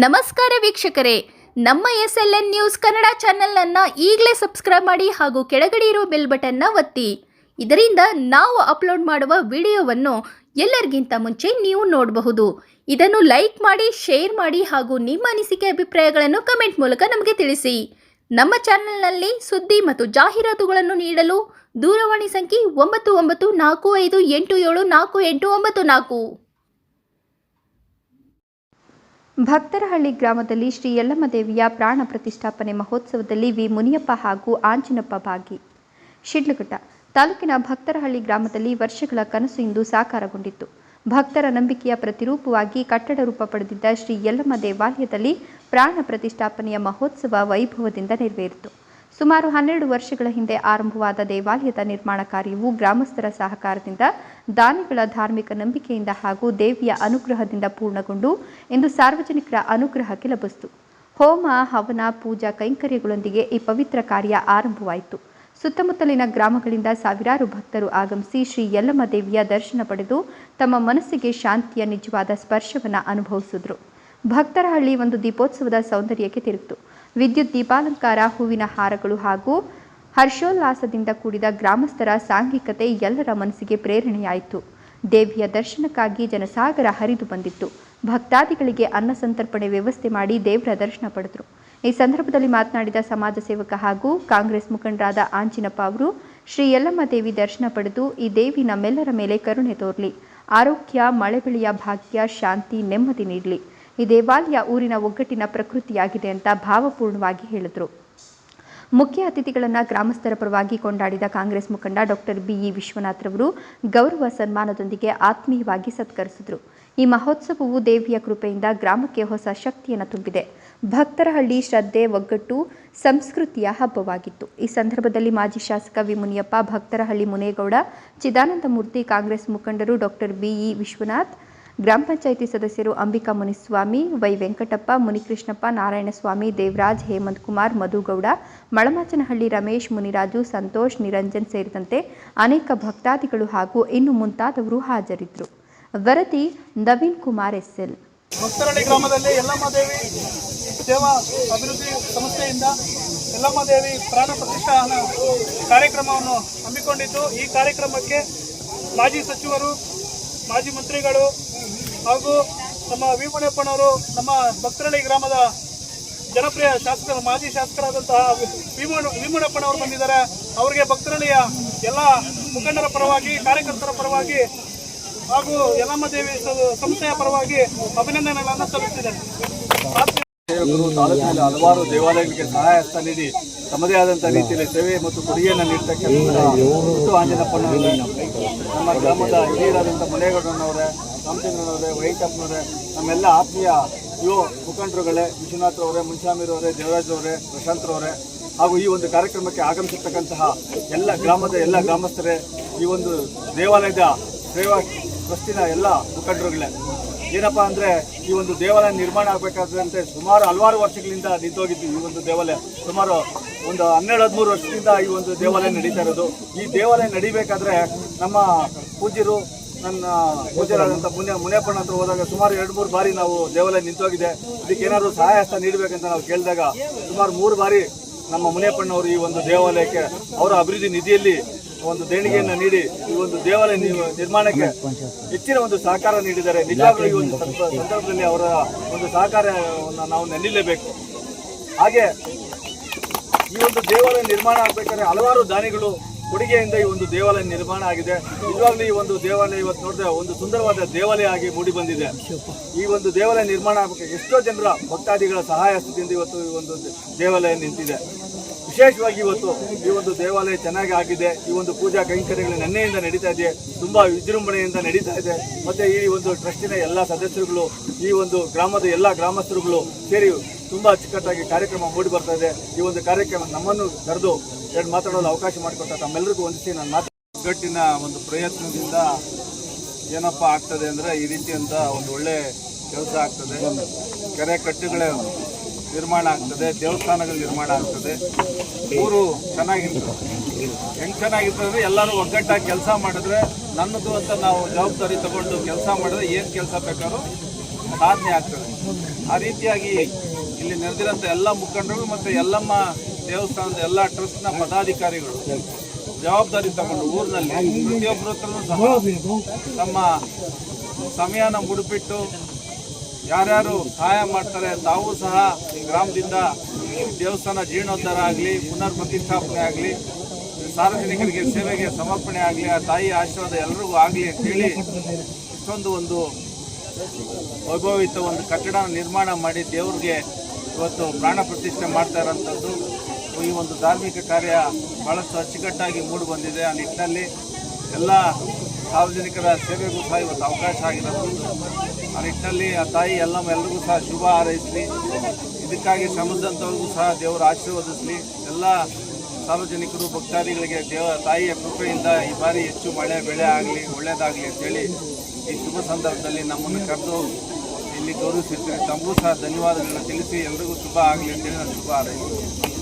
ನಮಸ್ಕಾರ ವೀಕ್ಷಕರೇ, ನಮ್ಮ SLN ನ್ಯೂಸ್ ಕನ್ನಡ ಚಾನೆಲ್ನ ಈಗಲೇ ಸಬ್ಸ್ಕ್ರೈಬ್ ಮಾಡಿ ಹಾಗೂ ಕೆಳಗಡೆ ಇರೋ ಬೆಲ್ ಬಟನ್ನ ಒತ್ತಿ. ಇದರಿಂದ ನಾವು ಅಪ್ಲೋಡ್ ಮಾಡುವ ವಿಡಿಯೋವನ್ನು ಎಲ್ಲರಿಗಿಂತ ಮುಂಚೆ ನೀವು ನೋಡಬಹುದು. ಇದನ್ನು ಲೈಕ್ ಮಾಡಿ, ಶೇರ್ ಮಾಡಿ ಹಾಗೂ ನಿಮ್ಮ ಅನಿಸಿಕೆ ಅಭಿಪ್ರಾಯಗಳನ್ನು ಕಮೆಂಟ್ ಮೂಲಕ ನಮಗೆ ತಿಳಿಸಿ. ನಮ್ಮ ಚಾನೆಲ್ನಲ್ಲಿ ಸುದ್ದಿ ಮತ್ತು ಜಾಹೀರಾತುಗಳನ್ನು ನೀಡಲು ದೂರವಾಣಿ ಸಂಖ್ಯೆ 9945874894. ಭಕ್ತರಹಳ್ಳಿ ಗ್ರಾಮದಲ್ಲಿ ಶ್ರೀ ಯಲ್ಲಮ್ಮ ದೇವಿಯ ಪ್ರಾಣ ಪ್ರತಿಷ್ಠಾಪನೆ ಮಹೋತ್ಸವದಲ್ಲಿ ವಿ ಮುನಿಯಪ್ಪ ಹಾಗೂ ಆಂಜಿನಪ್ಪ ಭಾಗಿ. ಶಿಡ್ಲಘಟ್ಟ ತಾಲೂಕಿನ ಭಕ್ತರಹಳ್ಳಿ ಗ್ರಾಮದಲ್ಲಿ ವರ್ಷಗಳ ಕನಸು ಇಂದು ಸಾಕಾರಗೊಂಡಿತ್ತು. ಭಕ್ತರ ನಂಬಿಕೆಯ ಪ್ರತಿರೂಪವಾಗಿ ಕಟ್ಟಡ ರೂಪ ಪಡೆದಿದ್ದ ಶ್ರೀ ಯಲ್ಲಮ್ಮ ದೇವಾಲಯದಲ್ಲಿ ಪ್ರಾಣ ಪ್ರತಿಷ್ಠಾಪನೆಯ ಮಹೋತ್ಸವ ವೈಭವದಿಂದ ನೆರವೇರಿತು. ಸುಮಾರು 12 ವರ್ಷಗಳ ಹಿಂದೆ ಆರಂಭವಾದ ದೇವಾಲಯದ ನಿರ್ಮಾಣ ಕಾರ್ಯವು ಗ್ರಾಮಸ್ಥರ ಸಹಕಾರದಿಂದ, ದಾನಿಗಳ ಧಾರ್ಮಿಕ ನಂಬಿಕೆಯಿಂದ ಹಾಗೂ ದೇವಿಯ ಅನುಗ್ರಹದಿಂದ ಪೂರ್ಣಗೊಂಡು ಇಂದು ಸಾರ್ವಜನಿಕರ ಅನುಗ್ರಹಕ್ಕೆ ಲಭಿಸಿತು. ಹೋಮ, ಹವನ, ಪೂಜಾ ಕೈಂಕರ್ಯಗಳೊಂದಿಗೆ ಈ ಪವಿತ್ರ ಕಾರ್ಯ ಆರಂಭವಾಯಿತು. ಸುತ್ತಮುತ್ತಲಿನ ಗ್ರಾಮಗಳಿಂದ ಸಾವಿರಾರು ಭಕ್ತರು ಆಗಮಿಸಿ ಶ್ರೀ ಯಲ್ಲಮ್ಮ ದೇವಿಯ ದರ್ಶನ ಪಡೆದು ತಮ್ಮ ಮನಸ್ಸಿಗೆ ಶಾಂತಿಯ ನಿಜವಾದ ಸ್ಪರ್ಶವನ್ನು ಅನುಭವಿಸಿದ್ರು. ಭಕ್ತರಹಳ್ಳಿ ಒಂದು ದೀಪೋತ್ಸವದ ಸೌಂದರ್ಯಕ್ಕೆ ತಿರುಗಿತು. ವಿದ್ಯುತ್ ದೀಪಾಲಂಕಾರ, ಹೂವಿನ ಹಾರಗಳು ಹಾಗೂ ಹರ್ಷೋಲ್ಲಾಸದಿಂದ ಕೂಡಿದ ಗ್ರಾಮಸ್ಥರ ಸಾಂಘಿಕತೆ ಎಲ್ಲರ ಮನಸ್ಸಿಗೆ ಪ್ರೇರಣೆಯಾಯಿತು. ದೇವಿಯ ದರ್ಶನಕ್ಕಾಗಿ ಜನಸಾಗರ ಹರಿದು ಬಂದಿತ್ತು. ಭಕ್ತಾದಿಗಳಿಗೆ ಅನ್ನ ಸಂತರ್ಪಣೆ ವ್ಯವಸ್ಥೆ ಮಾಡಿ ದೇವರ ದರ್ಶನ ಪಡೆದರು. ಈ ಸಂದರ್ಭದಲ್ಲಿ ಮಾತನಾಡಿದ ಸಮಾಜ ಸೇವಕ ಹಾಗೂ ಕಾಂಗ್ರೆಸ್ ಮುಖಂಡರಾದ ಆಂಜಿನಪ್ಪ ಅವರು, ಶ್ರೀ ಯಲ್ಲಮ್ಮ ದೇವಿ ದರ್ಶನ ಪಡೆದು ಈ ದೇವಿ ನಮ್ಮೆಲ್ಲರ ಮೇಲೆ ಕರುಣೆ ತೋರಲಿ, ಆರೋಗ್ಯ, ಮಳೆ ಬೆಳೆಯ ಭಾಗ್ಯ, ಶಾಂತಿ, ನೆಮ್ಮದಿ ನೀಡಲಿ. ಈ ದೇವಾಲಯ ಊರಿನ ಒಗ್ಗಟ್ಟಿನ ಪ್ರಕೃತಿಯಾಗಿದೆ ಅಂತ ಭಾವಪೂರ್ಣವಾಗಿ ಹೇಳಿದರು. ಮುಖ್ಯ ಅತಿಥಿಗಳನ್ನು ಗ್ರಾಮಸ್ಥರ ಪರವಾಗಿ ಕೊಂಡಾಡಿದ ಕಾಂಗ್ರೆಸ್ ಮುಖಂಡ ಡಾಕ್ಟರ್ BE ವಿಶ್ವನಾಥ್ ರವರು ಗೌರವ ಸನ್ಮಾನದೊಂದಿಗೆ ಆತ್ಮೀಯವಾಗಿ ಸತ್ಕರಿಸಿದರು. ಈ ಮಹೋತ್ಸವವು ದೇವಿಯ ಕೃಪೆಯಿಂದ ಗ್ರಾಮಕ್ಕೆ ಹೊಸ ಶಕ್ತಿಯನ್ನು ತುಂಬಿದೆ. ಭಕ್ತರಹಳ್ಳಿ ಶ್ರದ್ಧೆ, ಒಗ್ಗಟ್ಟು, ಸಂಸ್ಕೃತಿಯ ಹಬ್ಬವಾಗಿತ್ತು. ಈ ಸಂದರ್ಭದಲ್ಲಿ ಮಾಜಿ ಶಾಸಕ ವಿ ಮುನಿಯಪ್ಪ, ಭಕ್ತರಹಳ್ಳಿ ಮುನೇಗೌಡ, ಚಿದಾನಂದಮೂರ್ತಿ, ಕಾಂಗ್ರೆಸ್ ಮುಖಂಡರು ಡಾಕ್ಟರ್ BE ವಿಶ್ವನಾಥ್, ಗ್ರಾಮ ಪಂಚಾಯಿತಿ ಸದಸ್ಯರು ಅಂಬಿಕಾ ಮುನಿಸ್ವಾಮಿ, ವೈ ವೆಂಕಟಪ್ಪ, ಮುನಿಕೃಷ್ಣಪ್ಪ, ನಾರಾಯಣಸ್ವಾಮಿ, ದೇವರಾಜ್, ಹೇಮಂತ್ ಕುಮಾರ್, ಮಧುಗೌಡ, ಮಳಮಾಚನಹಳ್ಳಿ ರಮೇಶ್, ಮುನಿರಾಜು, ಸಂತೋಷ್, ನಿರಂಜನ್ ಸೇರಿದಂತೆ ಅನೇಕ ಭಕ್ತಾದಿಗಳು ಹಾಗೂ ಇನ್ನು ಮುಂತಾದವರು ಹಾಜರಿದ್ದರು. ವರದಿ ನವೀನ್ ಕುಮಾರ್ SL. ಭಕ್ತರಹಳ್ಳಿ ಗ್ರಾಮದಲ್ಲಿ ಯಲ್ಲಮ್ಮ ದೇವಿ ಸೇವಾ ಅಭಿವೃದ್ಧಿ ಸಂಸ್ಥೆಯಿಂದ ಯಲ್ಲಮ್ಮ ದೇವಿ ಪ್ರಾಣ ಪ್ರತಿಷ್ಠಾಪನಾ ಕಾರ್ಯಕ್ರಮವನ್ನು ಹಮ್ಮಿಕೊಂಡಿದ್ದು, ಈ ಕಾರ್ಯಕ್ರಮಕ್ಕೆ ಮಾಜಿ ಸಚಿವರು, ಮಾಜಿ ಮಂತ್ರಿಗಳು ಹಾಗೂ ನಮ್ಮ ವಿ ಮುನಿಯಪ್ಪನವರು, ನಮ್ಮ ಭಕ್ತರಹಳ್ಳಿ ಗ್ರಾಮದ ಜನಪ್ರಿಯ ಶಾಸಕರು, ಮಾಜಿ ಶಾಸಕರಾದಂತಹ ವಿ ಮುನಿಯಪ್ಪನವರು ಬಂದಿದ್ದಾರೆ. ಅವರಿಗೆ ಭಕ್ತರಹಳ್ಳಿಯ ಎಲ್ಲ ಮುಖಂಡರ ಪರವಾಗಿ, ಕಾರ್ಯಕರ್ತರ ಪರವಾಗಿ ಹಾಗೂ ಯಲ್ಲಮ್ಮ ದೇವಿ ಸಂಸ್ಥೆಯ ಪರವಾಗಿ ಅಭಿನಂದನೆಗಳನ್ನು ಸಲ್ಲಿಸಿದ್ದಾರೆ. ತಾಲೂಕಿನಲ್ಲಿ ಹಲವಾರು ದೇವಾಲಯಗಳಿಗೆ ಸಹಾಯ ಹಸ್ತ ನೀಡಿ ತಮ್ಮದೇ ಆದಂಥ ರೀತಿಯಲ್ಲಿ ಸೇವೆ ಮತ್ತು ಕೊಡುಗೆಯನ್ನು ನೀಡ್ತಕ್ಕಂಥ ಆಂಜನಪ್ಪನವರೇ, ನಮ್ಮ ಗ್ರಾಮದ ಹಿರಿಯರಾದಂಥ ಮುನೇಗೌಡನವರೇ, ರಾಮಚಂದ್ರನವರೇ, ವೆಂಕಟಪ್ಪನವರೇ, ನಮ್ಮೆಲ್ಲ ಆತ್ಮೀಯ ಯುವ ಮುಖಂಡರುಗಳೇ, ವಿಶ್ವನಾಥ್ರವರೇ, ಮುನ್ಸ್ವಾಮಿರವರೇ, ದೇವರಾಜ್ರವರೇ, ಪ್ರಶಾಂತ್ರವರೇ ಹಾಗೂ ಈ ಒಂದು ಕಾರ್ಯಕ್ರಮಕ್ಕೆ ಆಗಮಿಸಿರ್ತಕ್ಕಂತಹ ಎಲ್ಲ ಗ್ರಾಮದ ಎಲ್ಲ ಗ್ರಾಮಸ್ಥರೇ, ಈ ಒಂದು ದೇವಾಲಯದ ಸೇವಾ ಟ್ರಸ್ಟಿನ ಎಲ್ಲ ಮುಖಂಡರುಗಳೇ, ಏನಪ್ಪ ಅಂದರೆ ಈ ಒಂದು ದೇವಾಲಯ ನಿರ್ಮಾಣ ಆಗಬೇಕಾದಂತೆ ಸುಮಾರು ಹಲವಾರು ವರ್ಷಗಳಿಂದ ನಿಂತೋಗಿದ್ದು. ಈ ಒಂದು ದೇವಾಲಯ ಸುಮಾರು ಒಂದು 12-13 ವರ್ಷದಿಂದ ಈ ಒಂದು ದೇವಾಲಯ ನಡೀತಾ ಇರೋದು. ಈ ದೇವಾಲಯ ನಡಿಬೇಕಾದ್ರೆ ನಮ್ಮ ಪೂಜ್ಯರು, ನನ್ನ ಪೂಜ್ಯರಾದಂಥ ಮುನಿಯಪ್ಪನ ಹತ್ರ ಹೋದಾಗ ಸುಮಾರು 2-3 ಬಾರಿ ನಾವು ದೇವಾಲಯ ನಿಂತೋಗಿದೆ. ಇದಕ್ಕೆ ಏನಾದರೂ ಸಹಾಯ ಹಸ್ತ ನೀಡಬೇಕಂತ ನಾವು ಕೇಳಿದಾಗ ಸುಮಾರು 3 ಬಾರಿ ನಮ್ಮ ಮುನಿಯಪ್ಪನವರು ಈ ಒಂದು ದೇವಾಲಯಕ್ಕೆ ಅವರ ಅಭಿವೃದ್ಧಿ ನಿಧಿಯಲ್ಲಿ ಒಂದು ದೇಣಿಗೆಯನ್ನು ನೀಡಿ ಈ ಒಂದು ದೇವಾಲಯ ನಿರ್ಮಾಣಕ್ಕೆ ಹೆಚ್ಚಿನ ಒಂದು ಸಹಕಾರ ನೀಡಿದ್ದಾರೆ. ನಿಜವಾಗ್ಲೂ ಈ ಒಂದು ಸಂದರ್ಭದಲ್ಲಿ ಅವರ ಒಂದು ಸಹಕಾರವನ್ನು ನಾವು ನೆನಲೇಬೇಕು. ಹಾಗೆ ಈ ಒಂದು ದೇವಾಲಯ ನಿರ್ಮಾಣ ಆಗಬೇಕಾದ್ರೆ ಹಲವಾರು ದಾನಿಗಳು ಕೊಡುಗೆಯಿಂದ ಈ ಒಂದು ದೇವಾಲಯ ನಿರ್ಮಾಣ ಆಗಿದೆ. ನಿಜವಾಗ್ಲೂ ಈ ಒಂದು ದೇವಾಲಯ ಇವತ್ತು ನೋಡಿದ್ರೆ ಒಂದು ಸುಂದರವಾದ ದೇವಾಲಯ ಆಗಿ ಮೂಡಿ ಬಂದಿದೆ. ಈ ಒಂದು ದೇವಾಲಯ ನಿರ್ಮಾಣ ಆಗಬೇಕು ಎಷ್ಟೋ ಜನರ ಭಕ್ತಾದಿಗಳ ಸಹಾಯ ಹಸ್ತದಿಂದ ಇವತ್ತು ಈ ಒಂದು ದೇವಾಲಯ ನಿಂತಿದೆ. ವಿಶೇಷವಾಗಿ ಇವತ್ತು ಈ ಒಂದು ದೇವಾಲಯ ಚೆನ್ನಾಗಿ ಆಗಿದೆ. ಈ ಒಂದು ಪೂಜಾ ಕೈಂಕರ್ಯಗಳು ನೆನ್ನೆಯಿಂದ ನಡೀತಾ ಇದೆ, ತುಂಬಾ ವಿಜೃಂಭಣೆಯಿಂದ ನಡೀತಾ ಇದೆ. ಮತ್ತೆ ಈ ಒಂದು ಟ್ರಸ್ಟಿನ ಎಲ್ಲ ಸದಸ್ಯರುಗಳು, ಈ ಒಂದು ಗ್ರಾಮದ ಎಲ್ಲ ಗ್ರಾಮಸ್ಥರುಗಳು ಸೇರಿ ತುಂಬಾ ಅಚ್ಚುಕಟ್ಟಾಗಿ ಕಾರ್ಯಕ್ರಮ ಮೂಡಿ ಬರ್ತಾ ಇದೆ. ಈ ಒಂದು ಕಾರ್ಯಕ್ರಮ ನಮ್ಮನ್ನು ಕರೆದು ಎರಡು ಮಾತಾಡಲು ಅವಕಾಶ ಮಾಡಿಕೊಟ್ಟ ತಮ್ಮೆಲ್ಲರಿಗೂ ವಂದಿಸಿ ನಾನು ಒಗ್ಗಟ್ಟಿನ ಒಂದು ಪ್ರಯತ್ನದಿಂದ ಏನಪ್ಪ ಆಗ್ತದೆ ಅಂದರೆ ಈ ರೀತಿಯಂತ ಒಂದು ಒಳ್ಳೆ ಕೆಲಸ ಆಗ್ತದೆ. ಕೆರೆ ಕಟ್ಟೆಗಳ ನಿರ್ಮಾಣ ಆಗ್ತದೆ, ದೇವಸ್ಥಾನಗಳ ನಿರ್ಮಾಣ ಆಗ್ತದೆ. ಊರು ಚೆನ್ನಾಗಿರ್ತದೆ. ಹೆಂಗೆ ಚೆನ್ನಾಗಿರ್ತದೆ, ಎಲ್ಲರೂ ಒಗ್ಗಟ್ಟಾಗಿ ಕೆಲಸ ಮಾಡಿದ್ರೆ, ನನ್ನದು ಅಂತ ನಾವು ಜವಾಬ್ದಾರಿ ತಗೊಂಡು ಕೆಲಸ ಮಾಡಿದ್ರೆ ಏನು ಕೆಲಸ ಬೇಕಾದ್ರೂ ಸಾಧನೆ ಆಗ್ತದೆ. ಆ ರೀತಿಯಾಗಿ ಇಲ್ಲಿ ನೆರೆದಿರೋಂಥ ಎಲ್ಲ ಮುಖಂಡರು ಮತ್ತು ಯಲ್ಲಮ್ಮ ದೇವಸ್ಥಾನದ ಎಲ್ಲ ಟ್ರಸ್ಟ್ನ ಪದಾಧಿಕಾರಿಗಳು ಜವಾಬ್ದಾರಿ ತಗೊಂಡು ಊರಿನಲ್ಲಿ ಪ್ರತಿಯೊಬ್ಬರ ಹತ್ರನೂ ಸಹ ತಮ್ಮ ಸಮಯನ ಮುಡುಪಿಟ್ಟು ಯಾರ್ಯಾರು ಸಹಾಯ ಮಾಡ್ತಾರೆ ತಾವೂ ಸಹ ಈ ಗ್ರಾಮದಿಂದ ದೇವಸ್ಥಾನ ಜೀರ್ಣೋದ್ಧಾರ ಆಗಲಿ, ಪುನರ್ ಪ್ರತಿಷ್ಠಾಪನೆ ಆಗಲಿ, ಸಾರ್ವಜನಿಕರಿಗೆ ಸೇವೆಗೆ ಸಮರ್ಪಣೆ ಆಗಲಿ, ಆ ತಾಯಿ ಆಶೀರ್ವಾದ ಎಲ್ರಿಗೂ ಆಗಲಿ ಅಂತೇಳಿ ಇಷ್ಟೊಂದು ಒಂದು ವೈಭವಿತ ಒಂದು ಕಟ್ಟಡ ನಿರ್ಮಾಣ ಮಾಡಿ ದೇವ್ರಿಗೆ ಇವತ್ತು ಪ್ರಾಣ ಪ್ರತಿಷ್ಠೆ ಮಾಡ್ತಾ ಇರೋಂಥದ್ದು. ಈ ಒಂದು ಧಾರ್ಮಿಕ ಕಾರ್ಯ ಭಾಳಷ್ಟು ಅಚ್ಚುಕಟ್ಟಾಗಿ ಮೂಡಿ ಬಂದಿದೆ. ಆ ನಿಟ್ಟಿನಲ್ಲಿ ಎಲ್ಲ ಸಾರ್ವಜನಿಕರ ಸೇವೆಗೂ ಸಹ ಇವತ್ತು ಅವಕಾಶ ಆಗಿರೋದು. ಆ ನಿಟ್ಟಿನಲ್ಲಿ ಆ ತಾಯಿ ಎಲ್ಲರಿಗೂ ಸಹ ಶುಭ ಹಾರೈಸಲಿ. ಇದಕ್ಕಾಗಿ ಶ್ರಮದಂಥವ್ರಿಗೂ ಸಹ ದೇವರು ಆಶೀರ್ವದಿಸಲಿ. ಎಲ್ಲ ಸಾರ್ವಜನಿಕರು ಭಕ್ತಾದಿಗಳಿಗೆ ತಾಯಿಯ ಕೃಪೆಯಿಂದ ಈ ಬಾರಿ ಹೆಚ್ಚು ಮಳೆ ಬೆಳೆ ಆಗಲಿ, ಒಳ್ಳೆಯದಾಗಲಿ ಅಂತೇಳಿ ಈ ಶುಭ ಸಂದರ್ಭದಲ್ಲಿ ನಮ್ಮನ್ನು ಕರೆದು ಇಲ್ಲಿ ಗೌರವಿಸಿರ್ತೀವಿ. ತಮಗೂ ಸಹ ಧನ್ಯವಾದಗಳನ್ನ ತಿಳಿಸಿ ಎಲ್ರಿಗೂ ಶುಭ ಆಗಲಿ ಅಂತೇಳಿ ನಾನು ಶುಭ ಹಾರೈಸ್ತೀನಿ.